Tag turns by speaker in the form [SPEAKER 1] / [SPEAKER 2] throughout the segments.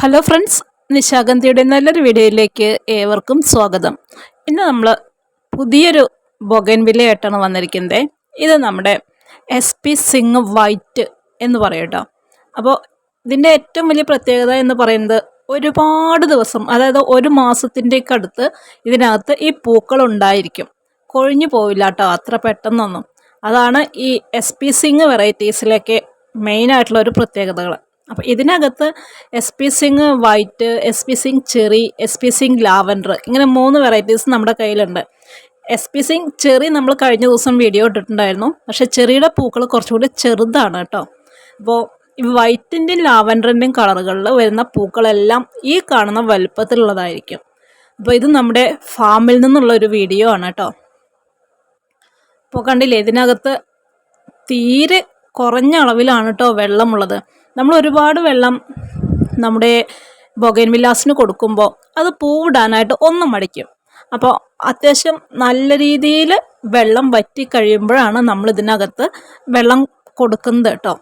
[SPEAKER 1] Hello friends, നിശാഗന്ധിയുടെ നല്ലൊരു വീഡിയോയിലേക്ക് ഏവർക്കും സ്വാഗതം. ഇന്ന് നമ്മൾ പുതിയൊരു ബൊഗൻവില്ലയായിട്ടാണ് വന്നിരിക്കുന്നത്. ഇത് നമ്മുടെ SP സിംഗ് വൈറ്റ് എന്ന് പറയും കേട്ടോ. അപ്പോൾ ഇതിൻ്റെ ഏറ്റവും വലിയ പ്രത്യേകത എന്ന് പറയുന്നത് ഒരുപാട് ദിവസം, അതായത് ഒരു മാസത്തിൻ്റെയൊക്കെ അടുത്ത് ഇതിനകത്ത് ഈ പൂക്കളുണ്ടായിരിക്കും. കൊഴിഞ്ഞു പോവില്ല കേട്ടോ അത്ര പെട്ടെന്നൊന്നും. അതാണ് ഈ SP സിംഗ് വെറൈറ്റീസിലേക്ക് മെയിനായിട്ടുള്ള ഒരു പ്രത്യേകതകൾ. അപ്പോൾ ഇതിനകത്ത് SP Singh white, SP Singh cherry, SP Singh lavender, ഇങ്ങനെ 3 വെറൈറ്റീസ് നമ്മുടെ കയ്യിലുണ്ട്. SP സിംഗ് ചെറി നമ്മൾ കഴിഞ്ഞ ദിവസം വീഡിയോ ഇട്ടിട്ടുണ്ടായിരുന്നു. പക്ഷേ ചെറിയുടെ പൂക്കൾ കുറച്ചുകൂടി ചെറുതാണ് കേട്ടോ. അപ്പോൾ ഈ വൈറ്റിൻ്റെയും ലാവൻഡറിൻ്റെയും കളറുകളിൽ വരുന്ന പൂക്കളെല്ലാം ഈ കാണുന്ന വലുപ്പത്തിലുള്ളതായിരിക്കും. അപ്പോൾ ഇത് നമ്മുടെ ഫാമിൽ നിന്നുള്ളൊരു വീഡിയോ ആണ് കേട്ടോ. അപ്പോൾ കണ്ടില്ലേ, ഇതിനകത്ത് തീരെ കുറഞ്ഞ അളവിലാണ് കേട്ടോ വെള്ളമുള്ളത്. നമ്മൾ ഒരുപാട് വെള്ളം നമ്മുടെ ബൊഗൻവില്ലാസിന് കൊടുക്കുമ്പോൾ അത് പൂവിടാനായിട്ട് ഒന്ന് മടിക്കും. അപ്പോൾ അത്യാവശ്യം നല്ല രീതിയിൽ വെള്ളം വറ്റി കഴിയുമ്പോഴാണ് നമ്മൾ ഇതിനകത്ത് വെള്ളം കൊടുക്കുന്നത് കേട്ടോ.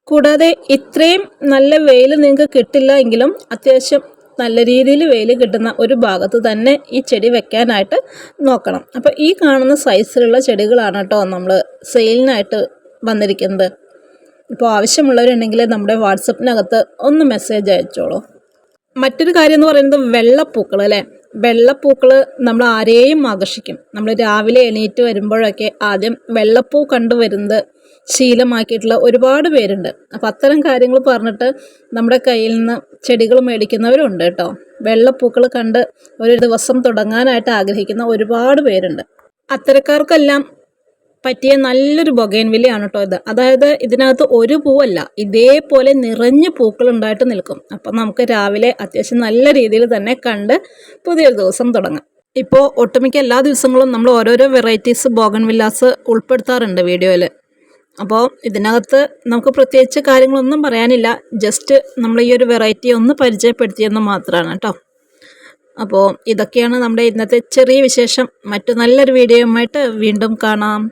[SPEAKER 1] കൂടാതെ ഇത്രയും നല്ല വെയിൽ നിങ്ങൾക്ക് കിട്ടില്ല എങ്കിലും അത്യാവശ്യം നല്ല രീതിയിൽ വെയിൽ കിട്ടുന്ന ഒരു ഭാഗത്ത് തന്നെ ഈ ചെടി വെക്കാനായിട്ട് നോക്കണം. അപ്പോൾ ഈ കാണുന്ന സൈസിലുള്ള ചെടികളാണ് കേട്ടോ നമ്മൾ സെയിലിനായിട്ട് വന്നിരിക്കുന്നത്. ഇപ്പോൾ ആവശ്യമുള്ളവരുണ്ടെങ്കിൽ നമ്മുടെ വാട്സപ്പിനകത്ത് ഒന്ന് മെസ്സേജ് അയച്ചോളൂ. മറ്റൊരു കാര്യം എന്ന് പറയുന്നത് വെള്ളപ്പൂക്കൾ അല്ലേ. വെള്ളപ്പൂക്കൾ നമ്മൾ ആരെയും ആകർഷിക്കും. നമ്മൾ രാവിലെ എണീറ്റ് വരുമ്പോഴൊക്കെ ആദ്യം വെള്ളപ്പൂ കണ്ടുവരുന്നത് ശീലമാക്കിയിട്ടുള്ള ഒരുപാട് പേരുണ്ട്. അപ്പോൾ അത്തരം കാര്യങ്ങൾ പറഞ്ഞിട്ട് നമ്മുടെ കയ്യിൽ നിന്ന് ചെടികൾ മേടിക്കുന്നവരുണ്ട് കേട്ടോ. വെള്ളപ്പൂക്കൾ കണ്ട് ഒരു ദിവസം തുടങ്ങാനായിട്ട് ആഗ്രഹിക്കുന്ന ഒരുപാട് പേരുണ്ട്. അത്തരക്കാർക്കെല്ലാം പറ്റിയ നല്ലൊരു ബൊഗൻവില്ലയാണ് കേട്ടോ ഇത്. അതായത് ഇതിനകത്ത് ഒരു പൂവല്ല, ഇതേപോലെ നിറഞ്ഞ് പൂക്കൾ ഉണ്ടായിട്ട് നിൽക്കും. അപ്പം നമുക്ക് രാവിലെ അത്യാവശ്യം നല്ല രീതിയിൽ തന്നെ കണ്ട് പുതിയൊരു ദിവസം തുടങ്ങാം. ഇപ്പോൾ ഒട്ടുമിക്ക എല്ലാ ദിവസങ്ങളും നമ്മൾ ഓരോരോ വെറൈറ്റീസ് ബൊഗൻവില്ലാസ് ഉൾപ്പെടുത്താറുണ്ട് വീഡിയോയിൽ. അപ്പോൾ ഇതിനകത്ത് നമുക്ക് പ്രത്യേകിച്ച് കാര്യങ്ങളൊന്നും പറയാനില്ല, ജസ്റ്റ് നമ്മൾ ഈ ഒരു വെറൈറ്റി ഒന്ന് പരിചയപ്പെടുത്തിയെന്ന് മാത്രമാണ് കേട്ടോ. അപ്പോൾ ഇതൊക്കെയാണ് നമ്മുടെ ഇന്നത്തെ ചെറിയ വിശേഷം. മറ്റു നല്ലൊരു വീഡിയോയുമായിട്ട് വീണ്ടും കാണാം.